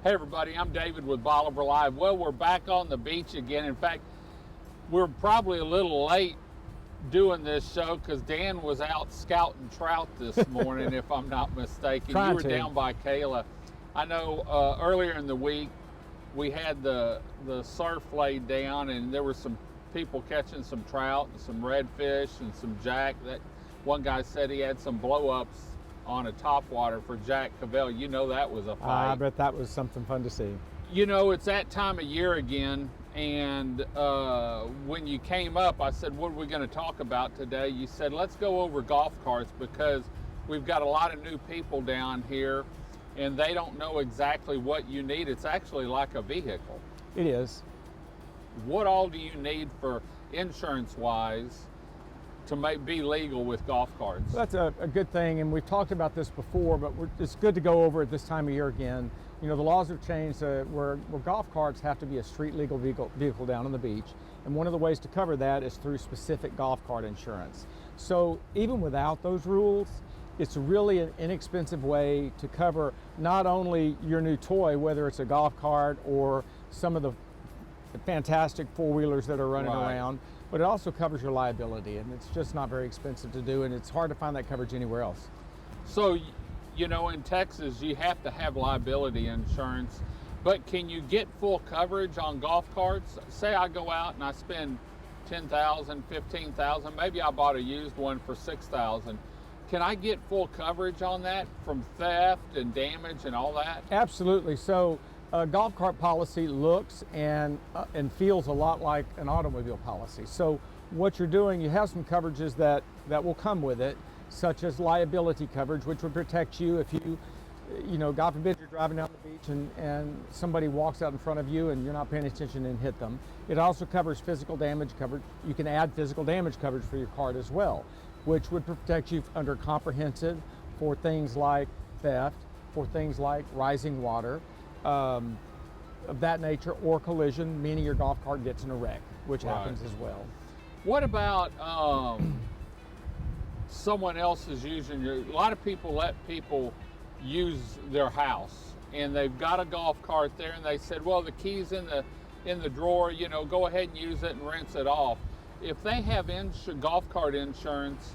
Hey everybody, I'm David with Bolivar Live. Well, we're back on the beach again. In fact, we're probably a little late doing this show because Dan was out scouting trout this morning, if I'm not mistaken. You were down by Kayla. I know earlier in the week we had the surf laid down, and there were some people catching some trout and some redfish and some jack. That one guy said he had some blow-ups on a topwater for Jack Cavell. You know that was a fight. I bet that was something fun to see. You know, it's that time of year again, and when you came up, I said, what are we going to talk about today? You said, let's go over golf carts because we've got a lot of new people down here, and they don't know exactly what you need. It's actually like a vehicle. It is. What all do you need for insurance-wise to be legal with golf carts? That's a good thing, and we've talked about this before, but it's good to go over it this time of year again. You know, the laws have changed where golf carts have to be a street legal vehicle down on the beach, and one of the ways to cover that is through specific golf cart insurance. So even without those rules, it's really an inexpensive way to cover not only your new toy, whether it's a golf cart or some of the fantastic four-wheelers that are running around, but it also covers your liability, and it's just not very expensive to do, and it's hard to find that coverage anywhere else. So, you know, in Texas, you have to have liability insurance, but can you get full coverage on golf carts? Say I go out and I spend $10,000, $15,000, maybe I bought a used one for $6,000. Can I get full coverage on that from theft and damage and all that? Absolutely. So a golf cart policy looks and feels a lot like an automobile policy. So what you're doing, you have some coverages that will come with it, such as liability coverage, which would protect you if you know, God forbid you're driving down the beach and somebody walks out in front of you and you're not paying attention and hit them. It also covers physical damage coverage. You can add physical damage coverage for your cart as well, which would protect you under comprehensive for things like theft, for things like rising water, of that nature, or collision, meaning your golf cart gets in a wreck, which happens as well. What about someone else is using a lot of people let people use their house, and they've got a golf cart there, and they said, well, the key's in the drawer, you know, go ahead and use it and rinse it off. If they have golf cart insurance,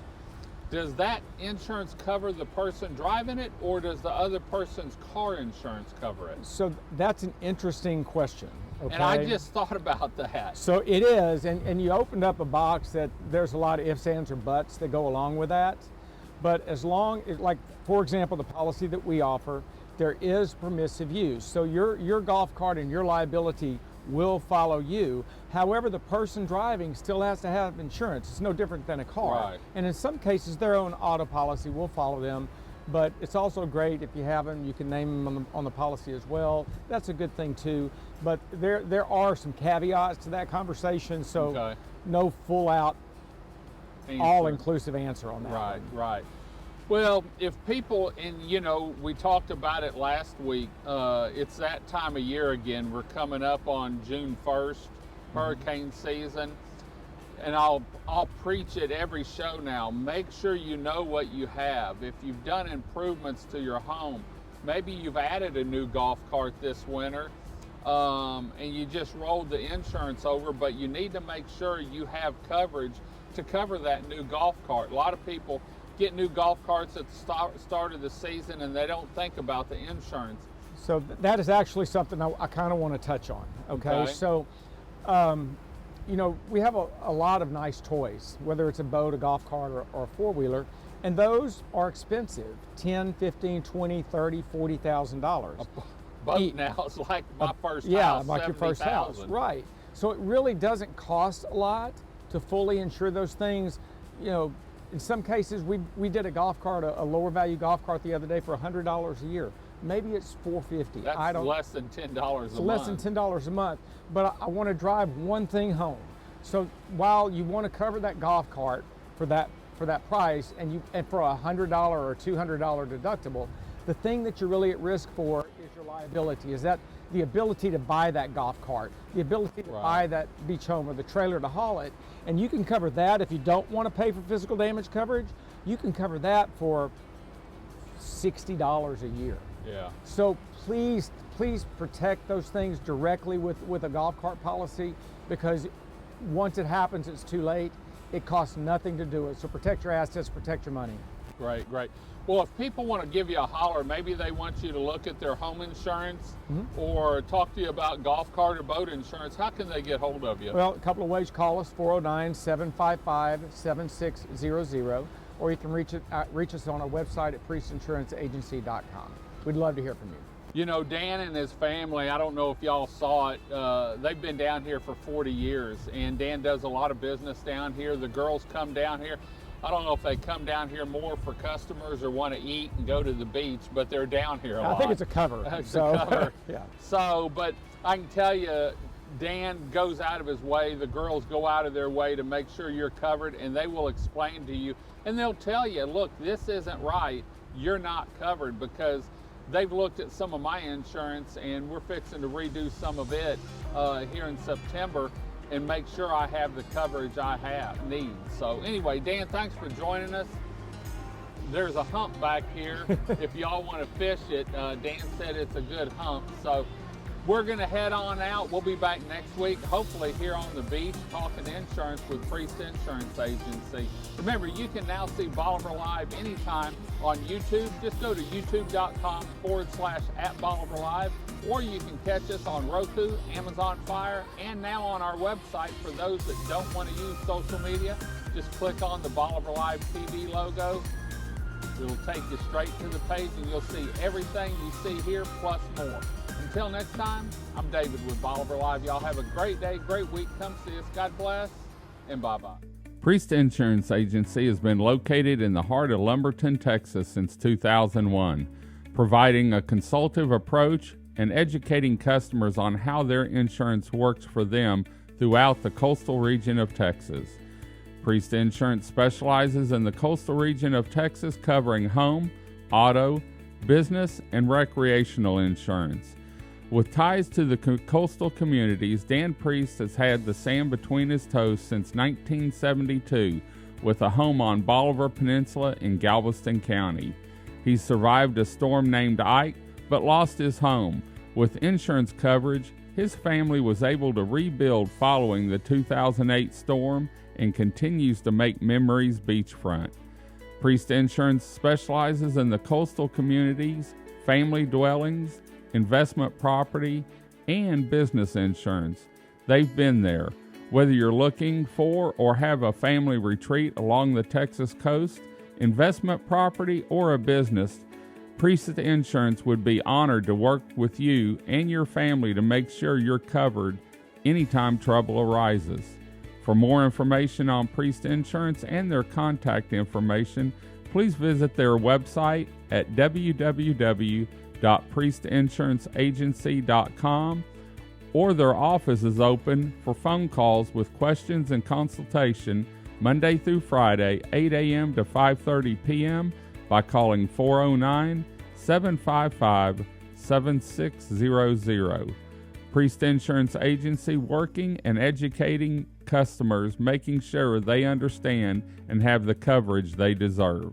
does that insurance cover the person driving it, or does the other person's car insurance cover it? So that's an interesting question. Okay? And I just thought about that. So it is, and you opened up a box that there's a lot of ifs, ands, or buts that go along with that. But as long as, like, for example, the policy that we offer, there is permissive use. So your golf cart and your liability will follow you. However, the person driving still has to have insurance. It's no different than a car. Right. And in some cases, their own auto policy will follow them. But it's also great if you have them, you can name them on the policy as well. That's a good thing too. But there are some caveats to that conversation. So no full out, all-inclusive answer on that. Right. Well, if people, and you know, we talked about it last week, it's that time of year again. We're coming up on June 1st, hurricane season, and I'll preach it every show now. Make sure you know what you have. If you've done improvements to your home, maybe you've added a new golf cart this winter, and you just rolled the insurance over, but you need to make sure you have coverage to cover that new golf cart. A lot of people get new golf carts at the start of the season and they don't think about the insurance. So that is actually something I kind of want to touch on. Okay. So, you know, we have a lot of nice toys, whether it's a boat, a golf cart, or a four-wheeler, and those are expensive, $10, $15, $20, $30, $40,000. A boat now is like my first house. Yeah, like your first house, right. So it really doesn't cost a lot to fully insure those things. You know, in some cases, we did a golf cart, a lower value golf cart the other day for $100 a year. Maybe it's $450. That's less than $10 a month. Less than $10 a month, but I want to drive one thing home. So while you want to cover that golf cart for that price, and for a $100 or $200 deductible, the thing that you're really at risk for is your liability. Is that the ability to buy that golf cart, the ability to buy that beach home or the trailer to haul it, and you can cover that if you don't want to pay for physical damage coverage. You can cover that for $60 a year. Yeah. So please protect those things directly with a golf cart policy, because once it happens, it's too late. It costs nothing to do it. So protect your assets, protect your money. Great, great. Well, if people want to give you a holler, maybe they want you to look at their home insurance or talk to you about golf cart or boat insurance, how can they get hold of you? Well, a couple of ways. Call us, 409-755-7600, or you can reach us on our website at priestinsuranceenagency.com. We'd love to hear from you. You know, Dan and his family, I don't know if y'all saw it, they've been down here for 40 years, and Dan does a lot of business down here. The girls come down here. I don't know if they come down here more for customers or want to eat and go to the beach, but they're down here a lot. I think it's a cover. It's a cover. Yeah. So, but I can tell you, Dan goes out of his way, the girls go out of their way to make sure you're covered, and they will explain to you, and they'll tell you, look, this isn't right, you're not covered, because they've looked at some of my insurance, and we're fixing to redo some of it here in September and make sure I have the coverage I need. So anyway, Dan, thanks for joining us. There's a hump back here. If y'all want to fish it, Dan said it's a good hump. So we're going to head on out. We'll be back next week, hopefully here on the beach, talking insurance with Priest Insurance Agency. Remember, you can now see Bolivar Live anytime on YouTube. Just go to youtube.com/@Bolivar Live, or you can catch us on Roku, Amazon Fire, and now on our website. For those that don't want to use social media, just click on the Bolivar Live TV logo. It'll take you straight to the page, and you'll see everything you see here plus more. Until next time, I'm David with Bolivar Live. Y'all have a great day, great week. Come see us. God bless, and bye-bye. Priest Insurance Agency has been located in the heart of Lumberton, Texas since 2001, providing a consultative approach and educating customers on how their insurance works for them throughout the coastal region of Texas. Priest Insurance specializes in the coastal region of Texas, covering home, auto, business, and recreational insurance. With ties to the coastal communities, Dan Priest has had the sand between his toes since 1972, with a home on Bolivar Peninsula in Galveston County. He survived a storm named Ike, but lost his home. With insurance coverage, his family was able to rebuild following the 2008 storm and continues to make memories beachfront. Priest Insurance specializes in the coastal communities, family dwellings, investment property, and business insurance. They've been there. Whether you're looking for or have a family retreat along the Texas coast, investment property, or a business, Priest Insurance would be honored to work with you and your family to make sure you're covered anytime trouble arises. For more information on Priest Insurance and their contact information, please visit their website at www.priestinsuranceenagency.com, or their office is open for phone calls with questions and consultation Monday through Friday, 8 a.m. to 5:30 p.m. by calling 409-755-7600. Priest Insurance Agency, working and educating customers, making sure they understand and have the coverage they deserve.